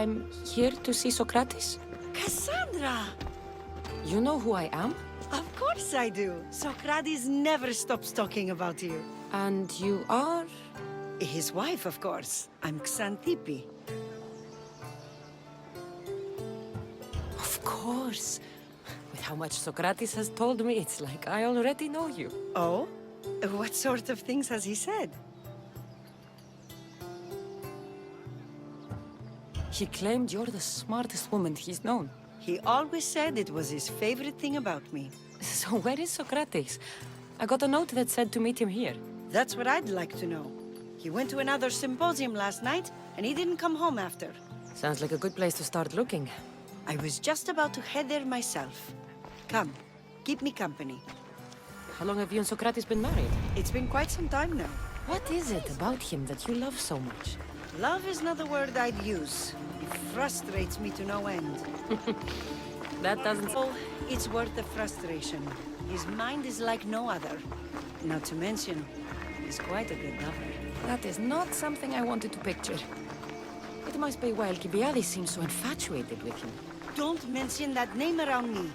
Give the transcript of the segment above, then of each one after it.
I'm here to see Sokrates? Kassandra! You know who I am? Of course I do. Sokrates never stops talking about you. And you are? His wife, of course. I'm Xantippe. Of course. With how much Sokrates has told me, it's like I already know you. Oh? What sort of things has he said? He claimed you're the smartest woman he's known. He always said it was his favorite thing about me. So where is Sokrates? I got a note that said to meet him here. That's what I'd like to know. He went to another symposium last night, and he didn't come home after. Sounds like a good place to start looking. I was just about to head there myself. Come, keep me company. How long have you and Sokrates been married? It's been quite some time now. What is it about him that you love so much? Love is not the word I'd use. It frustrates me to no end. That doesn't... Oh, it's worth the frustration. His mind is like no other. Not to mention, he's quite a good lover. That is not something I wanted to picture. It must be why Alcibiades seems so infatuated with him. Don't mention that name around me.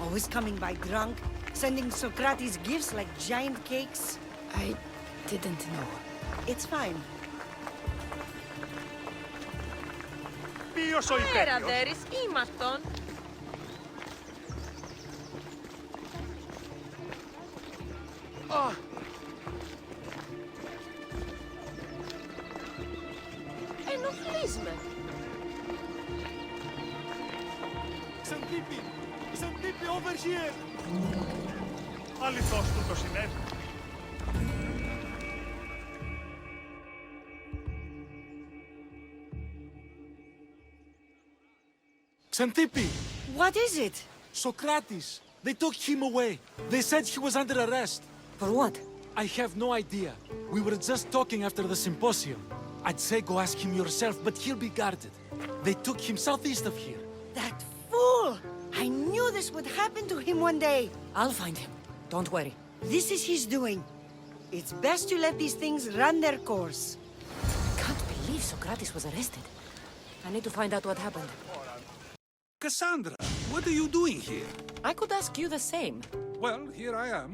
Always coming by drunk, sending Socrates gifts like giant cakes. I didn't know. It's fine. Ποιος ο Πέρα, υπέτειος? Δέρης, ήμαρτον. Ενοχλείς με. Xantippe! Xantippe, over here! Αληθώς του το συνέβη. Xantippe! What is it? Sokrates! They took him away. They said he was under arrest. For what? I have no idea. We were just talking after the symposium. I'd say go ask him yourself, but he'll be guarded. They took him southeast of here. That fool! I knew this would happen to him one day. I'll find him. Don't worry. This is his doing. It's best to let these things run their course. I can't believe Sokrates was arrested. I need to find out what happened. Kassandra, what are you doing here? I could ask you the same. Well, here I am.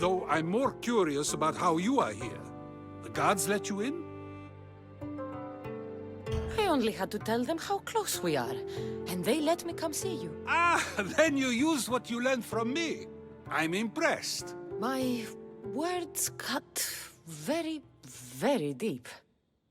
Though I'm more curious about how you are here. The guards let you in? I only had to tell them how close we are, and they let me come see you. Ah, then you used what you learned from me. I'm impressed. My words cut very, very deep.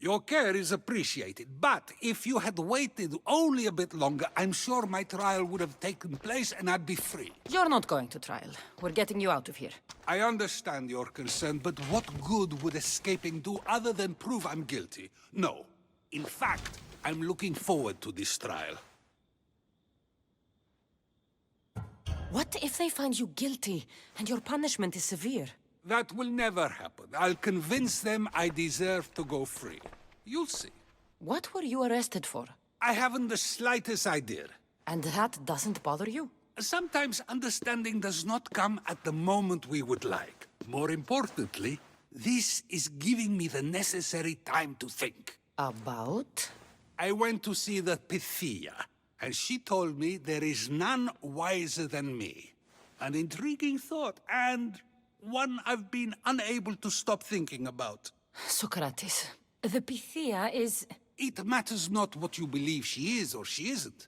Your care is appreciated, but if you had waited only a bit longer, I'm sure my trial would have taken place and I'd be free. You're not going to trial. We're getting you out of here. I understand your concern, but what good would escaping do other than prove I'm guilty? No. In fact, I'm looking forward to this trial. What if they find you guilty, and your punishment is severe? That will never happen. I'll convince them I deserve to go free. You'll see. What were you arrested for? I haven't the slightest idea. And that doesn't bother you? Sometimes understanding does not come at the moment we would like. More importantly, this is giving me the necessary time to think. About? I went to see the Pythia, and she told me there is none wiser than me. An intriguing thought, and one I've been unable to stop thinking about. Socrates, the Pythia is... It matters not what you believe she is or she isn't.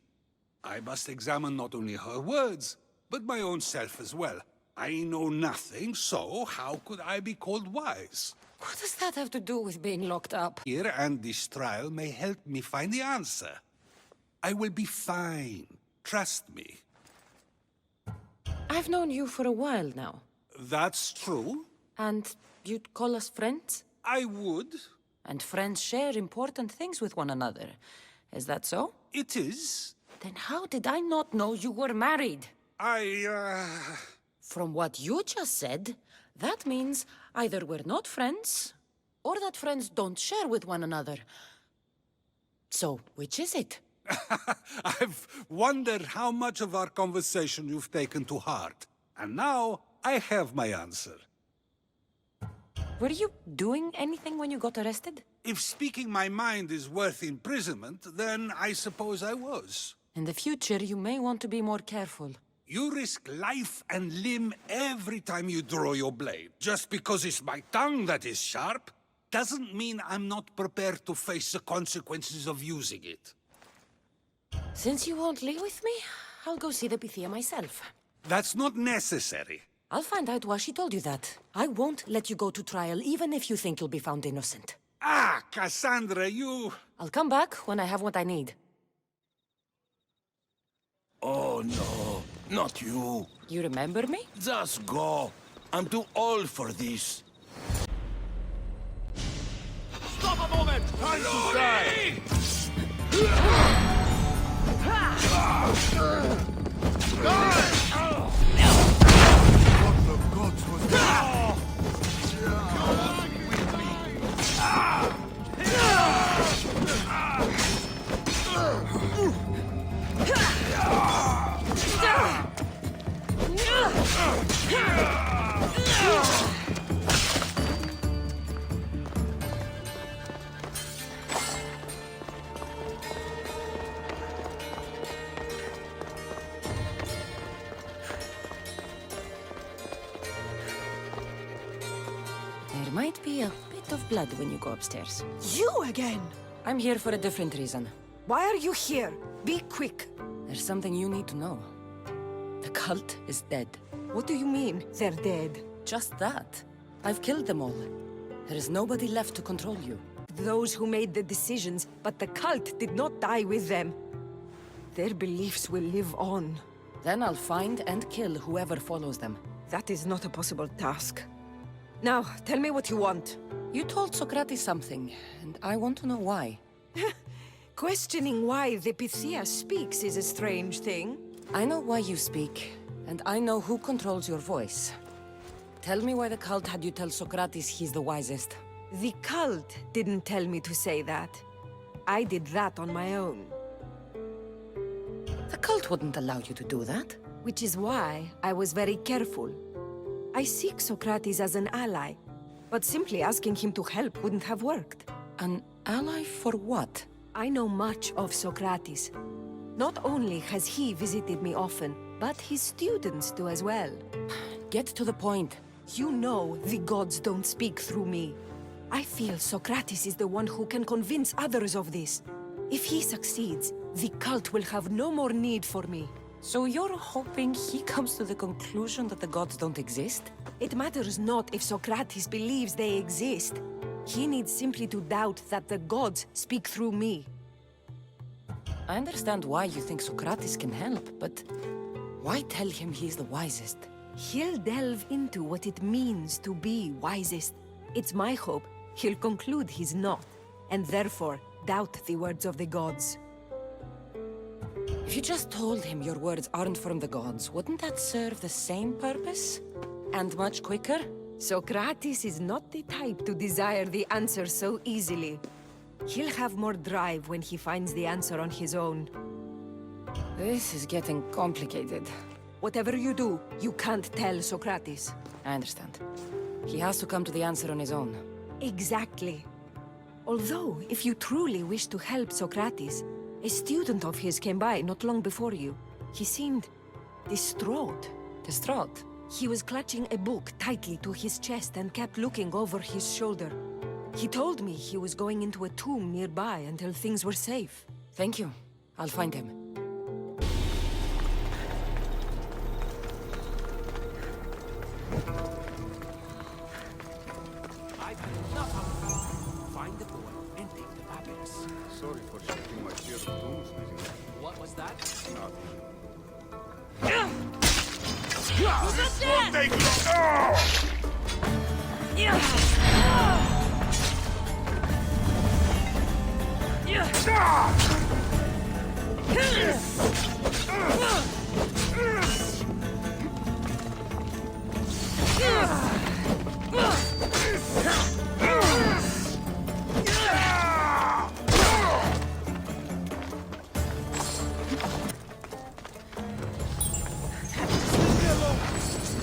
I must examine not only her words, but my own self as well. I know nothing, so how could I be called wise? What does that have to do with being locked up? Here and this trial may help me find the answer. I will be fine. Trust me. I've known you for a while now. That's true. And you'd call us friends? I would. And friends share important things with one another. Is that so? It is. Then how did I not know you were married? From what you just said, that means either we're not friends, or that friends don't share with one another. So, which is it? I've wondered how much of our conversation you've taken to heart. And now, I have my answer. Were you doing anything when you got arrested? If speaking my mind is worth imprisonment, then I suppose I was. In the future, you may want to be more careful. You risk life and limb every time you draw your blade. Just because it's my tongue that is sharp, doesn't mean I'm not prepared to face the consequences of using it. Since you won't leave with me, I'll go see the Pythia myself. That's not necessary. I'll find out why she told you that. I won't let you go to trial, even if you think you'll be found innocent. Ah, Kassandra, you... I'll come back when I have what I need. Oh no, not you. You remember me? Just go. I'm too old for this. Stop a moment! Time to die! What the gods was that? There might be a bit of blood when you go upstairs. You again? I'm here for a different reason. Why are you here? Be quick. There's something you need to know. The cult is dead. What do you mean, they're dead? Just that. I've killed them all. There is nobody left to control you. Those who made the decisions, but the cult did not die with them. Their beliefs will live on. Then I'll find and kill whoever follows them. That is not a possible task. Now, tell me what you want. You told Sokrates something, and I want to know why. Questioning why the Pythia speaks is a strange thing. I know why you speak, and I know who controls your voice. Tell me why the cult had you tell Sokrates he's the wisest. The cult didn't tell me to say that. I did that on my own. The cult wouldn't allow you to do that. Which is why I was very careful. I seek Sokrates as an ally, but simply asking him to help wouldn't have worked. An ally for what? I know much of Sokrates. Not only has he visited me often, but his students do as well. Get to the point. You know the gods don't speak through me. I feel Sokrates is the one who can convince others of this. If he succeeds, the cult will have no more need for me. So you're hoping he comes to the conclusion that the gods don't exist? It matters not if Sokrates believes they exist. He needs simply to doubt that the gods speak through me. I understand why you think Sokrates can help, but why tell him he's the wisest? He'll delve into what it means to be wisest. It's my hope he'll conclude he's not, and therefore doubt the words of the gods. If you just told him your words aren't from the gods, wouldn't that serve the same purpose? And much quicker? Sokrates is not the type to desire the answer so easily. He'll have more drive when he finds the answer on his own. This is getting complicated. Whatever you do, you can't tell Sokrates. I understand. He has to come to the answer on his own. Exactly. Although, if you truly wish to help Sokrates, a student of his came by not long before you. He seemed distraught. Distraught? He was clutching a book tightly to his chest and kept looking over his shoulder. He told me he was going into a tomb nearby until things were safe. Thank you. I'll find him. I've had enough of it. Find the boy and take the papyrus. Sorry for shaking my fear of tombs with you. What was that? This won't take long!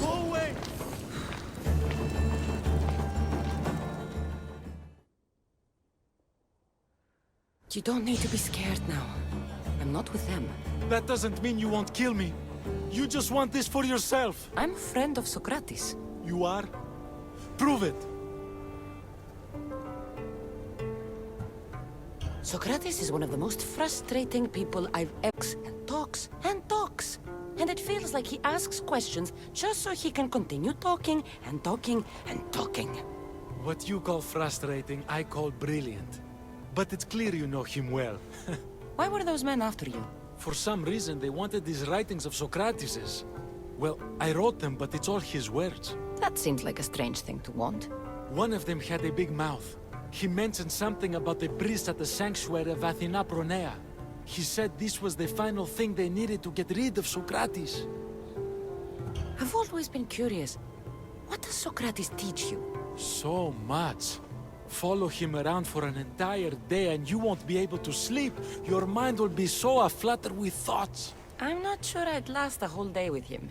Go away! You don't need to be scared now. I'm not with them. That doesn't mean you won't kill me. You just want this for yourself. I'm a friend of Sokrates. You are? Prove it. Sokrates is one of the most frustrating people I've ever... And talks and talks. And it feels like he asks questions just so he can continue talking and talking and talking. What you call frustrating, I call brilliant. But it's clear you know him well. Why were those men after you? For some reason, they wanted these writings of Socrates's. Well, I wrote them, but it's all his words. That seems like a strange thing to want. One of them had a big mouth. He mentioned something about the priest at the sanctuary of Athena Pronea. He said this was the final thing they needed to get rid of Socrates. I've always been curious. What does Sokrates teach you? So much. Follow him around for an entire day and you won't be able to sleep. Your mind will be so aflutter with thoughts. I'm not sure I'd last a whole day with him.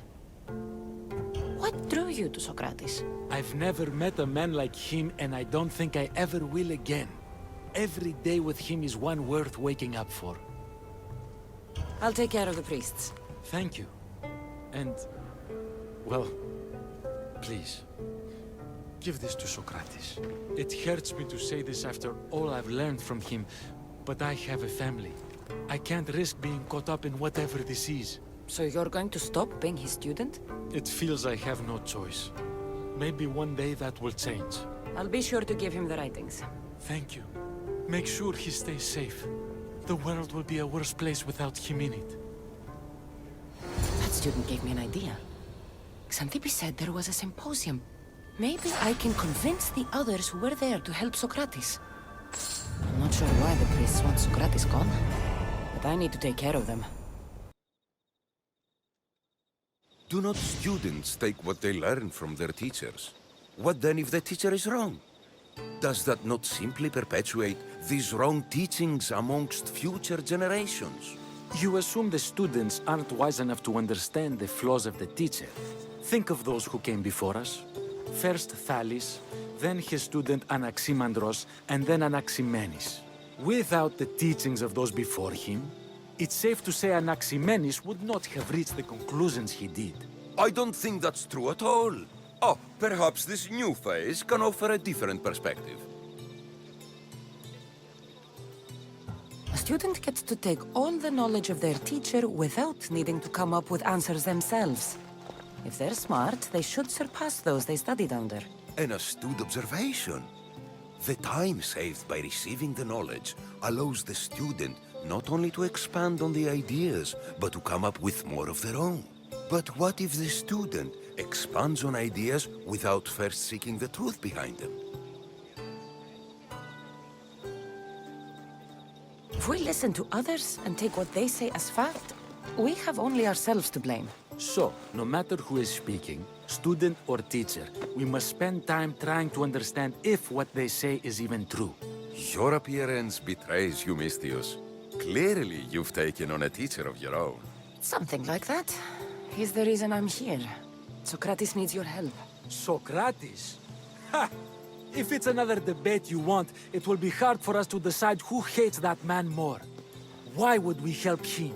What drew you to Sokrates? I've never met a man like him and I don't think I ever will again. Every day with him is one worth waking up for. I'll take care of the priests. Thank you. And, well, please, give this to Sokrates. It hurts me to say this after all I've learned from him, but I have a family. I can't risk being caught up in whatever this is. So you're going to stop being his student? It feels I have no choice. Maybe one day that will change. I'll be sure to give him the writings. Thank you. Make sure he stays safe. The world will be a worse place without him in it. That student gave me an idea. Xanthippe said there was a symposium. Maybe I can convince the others who were there to help Sokrates. I'm not sure why the priests want Sokrates gone, but I need to take care of them. Do not students take what they learn from their teachers? What then if the teacher is wrong? Does that not simply perpetuate these wrong teachings amongst future generations? You assume the students aren't wise enough to understand the flaws of the teacher. Think of those who came before us. First Thales, then his student Anaximandros, and then Anaximenes. Without the teachings of those before him, it's safe to say Anaximenes would not have reached the conclusions he did. I don't think that's true at all. Oh, perhaps this new phase can offer a different perspective. A student gets to take all the knowledge of their teacher without needing to come up with answers themselves. If they're smart, they should surpass those they studied under. An astute observation. The time saved by receiving the knowledge allows the student not only to expand on the ideas, but to come up with more of their own. But what if the student expands on ideas without first seeking the truth behind them? If we listen to others and take what they say as fact, we have only ourselves to blame. So, no matter who is speaking, student or teacher, we must spend time trying to understand if what they say is even true. Your appearance betrays you, Mystius. Clearly, you've taken on a teacher of your own. Something like that. He's the reason I'm here. Sokrates needs your help. Socrates? Ha! If it's another debate you want, it will be hard for us to decide who hates that man more. Why would we help him?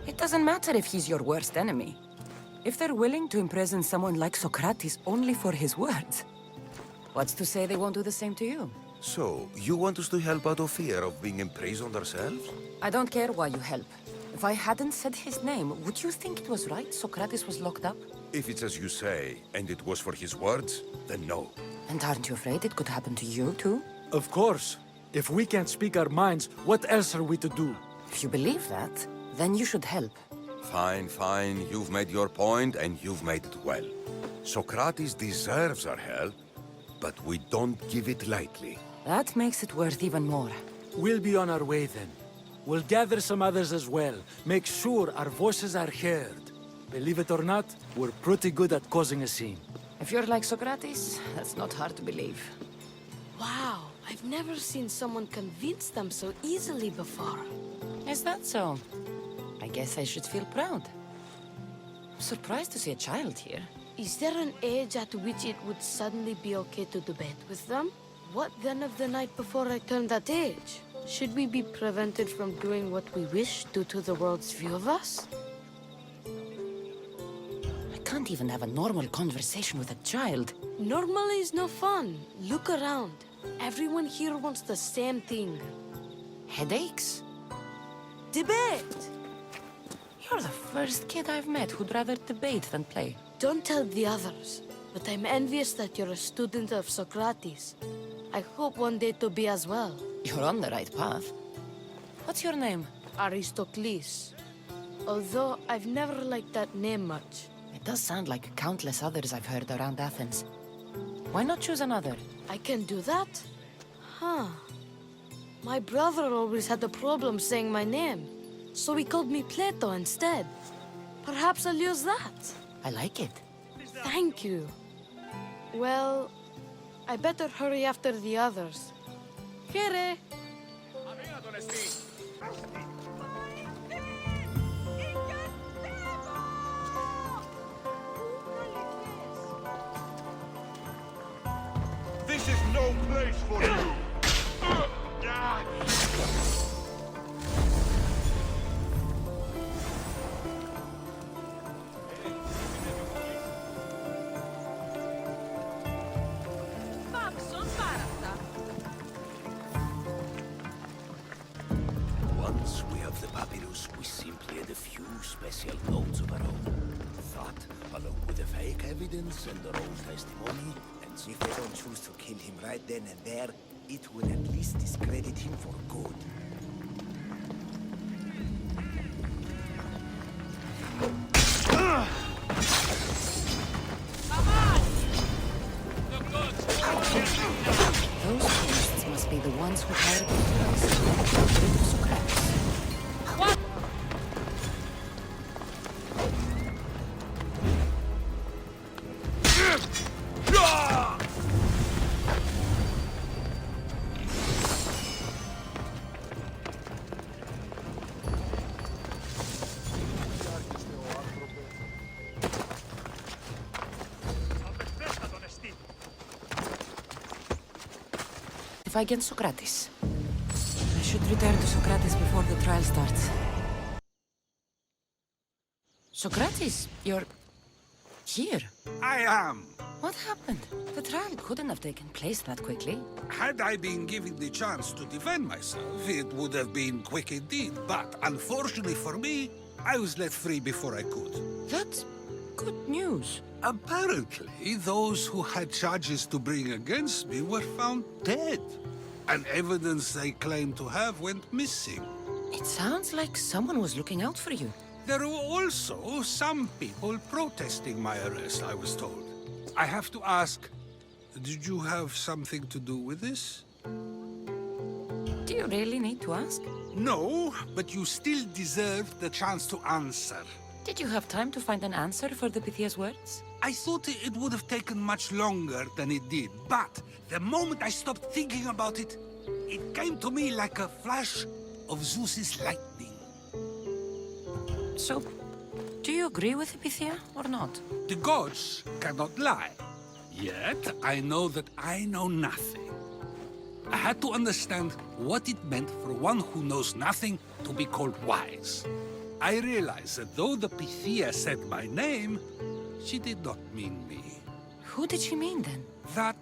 It doesn't matter if he's your worst enemy. If they're willing to imprison someone like Sokrates only for his words, what's to say they won't do the same to you? So, you want us to help out of fear of being imprisoned ourselves? I don't care why you help. If I hadn't said his name, would you think it was right Sokrates was locked up? If it's as you say, and it was for his words, then no. And aren't you afraid it could happen to you, too? Of course. If we can't speak our minds, what else are we to do? If you believe that, then you should help. Fine, fine. You've made your point, and you've made it well. Socrates deserves our help, but we don't give it lightly. That makes it worth even more. We'll be on our way then. We'll gather some others as well. Make sure our voices are heard. Believe it or not, we're pretty good at causing a scene. If you're like Socrates, that's not hard to believe. Wow, I've never seen someone convince them so easily before. Is that so? I guess I should feel proud. I'm surprised to see a child here. Is there an age at which it would suddenly be okay to debate with them? What then of the night before I turned that age? Should we be prevented from doing what we wish due to the world's view of us? I can't even have a normal conversation with a child. Normal is no fun. Look around. Everyone here wants the same thing. Headaches? Debate! You're the first kid I've met who'd rather debate than play. Don't tell the others, but I'm envious that you're a student of Sokrates. I hope one day to be as well. You're on the right path. What's your name? Aristocles. Although I've never liked that name much. It does sound like countless others I've heard around Athens. Why not choose another? I can do that? Huh. My brother always had a problem saying my name, so he called me Plato instead. Perhaps I'll use that. I like it. Thank you. Well, I better hurry after the others. Here. This is no place for you! Πάψον πάρα αυτά. Once we have the papyrus, we simply add a few special notes of our own. That, along with the fake evidence and our own testimony, and If they don't choose to kill him right then and there, it will at least discredit him for good. Those priests must be the ones who hired the girls and got rid of Sokrates. If I get Sokrates, I should return to Sokrates before the trial starts. Sokrates, you're here. I am. What happened? The trial couldn't have taken place that quickly. Had I been given the chance to defend myself, it would have been quick indeed. But unfortunately for me, I was let free before I could. That's good news. Apparently, those who had charges to bring against me were found dead. And evidence they claimed to have went missing. It sounds like someone was looking out for you. There were also some people protesting my arrest, I was told. I have to ask, did you have something to do with this? Do you really need to ask? No, but you still deserve the chance to answer. Did you have time to find an answer for the Pythia's words? I thought it would have taken much longer than it did, but the moment I stopped thinking about it, it came to me like a flash of Zeus's lightning. So, do you agree with Pythia or not? The gods cannot lie. Yet, I know that I know nothing. I had to understand what it meant for one who knows nothing to be called wise. I realized that though the Pythia said my name, she did not mean me. Who did she mean then? That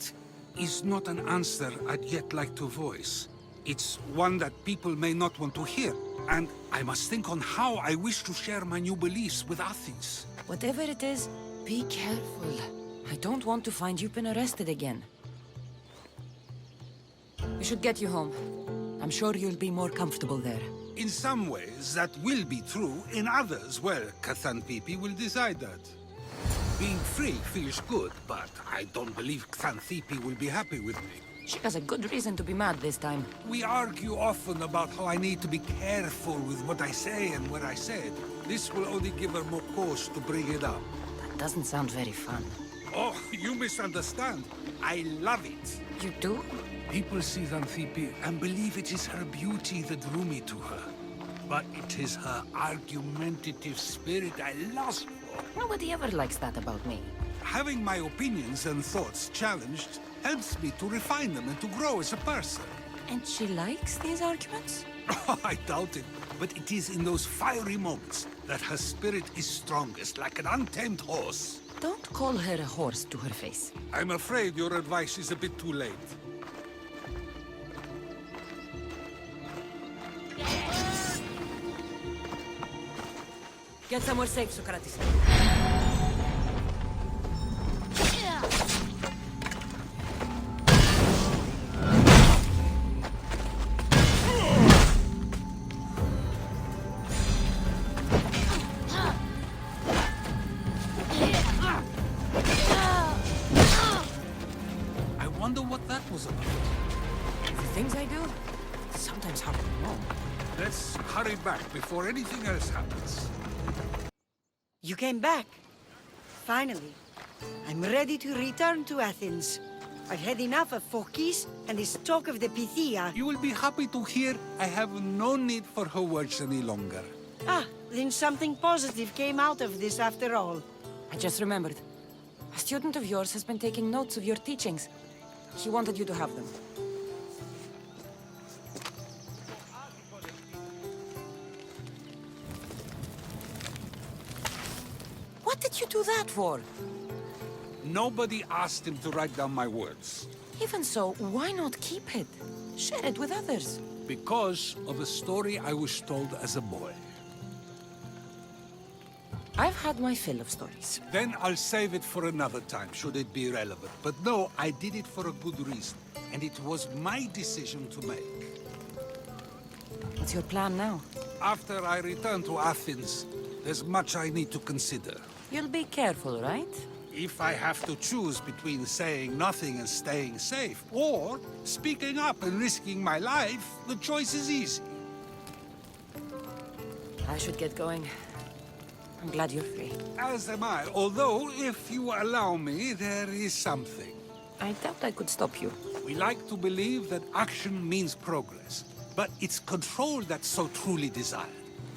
is not an answer I'd yet like to voice. It's one that people may not want to hear, and I must think on how I wish to share my new beliefs with Athens. Whatever it is, be careful. I don't want to find you've been arrested again. We should get you home. I'm sure you'll be more comfortable there. In some ways, that will be true. In others, well, Kassandra will decide that. Being free feels good, but I don't believe Xanthippe will be happy with me. She has a good reason to be mad this time. We argue often about how I need to be careful with what I say and what I said. This will only give her more cause to bring it up. That doesn't sound very fun. Oh, you misunderstand. I love it. You do? People see Xanthippe and believe it is her beauty that drew me to her. But it is her argumentative spirit I lust for. Nobody ever likes that about me. Having my opinions and thoughts challenged helps me to refine them and to grow as a person. And she likes these arguments? I doubt it, but it is in those fiery moments that her spirit is strongest, like an untamed horse. Don't call her a horse to her face. I'm afraid your advice is a bit too late. Get somewhere safe, Sokrates. I wonder what that was about. The things I do, sometimes hard to know. Let's hurry back before anything else happens. You came back. Finally. I'm ready to return to Athens. I've had enough of Phokis and this talk of the Pythia. You will be happy to hear I have no need for her words any longer. Ah, then something positive came out of this after all. I just remembered. A student of yours has been taking notes of your teachings. He wanted you to have them. What did you do that for? Nobody asked him to write down my words. Even so, why not keep it? Share it with others. Because of a story I was told as a boy. I've had my fill of stories. Then I'll save it for another time, should it be relevant. But no, I did it for a good reason. And it was my decision to make. What's your plan now? After I return to Athens, there's much I need to consider. You'll be careful, right? If I have to choose between saying nothing and staying safe, or speaking up and risking my life, the choice is easy. I should get going. I'm glad you're free. As am I, although, if you allow me, there is something. I doubt I could stop you. We like to believe that action means progress, but it's control that's so truly desired.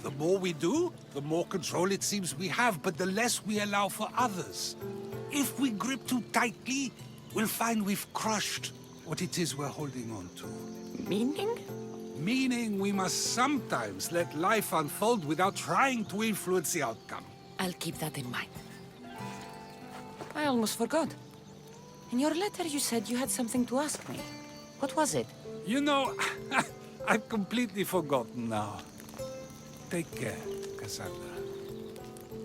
The more we do, the more control it seems we have, but the less we allow for others. If we grip too tightly, we'll find we've crushed what it is we're holding on to. Meaning? Meaning we must sometimes let life unfold without trying to influence the outcome. I'll keep that in mind. I almost forgot. In your letter you said you had something to ask me. What was it? You know, I've completely forgotten now. Take care, Kassandra.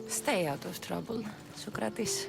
Stay out of trouble, Sokrates.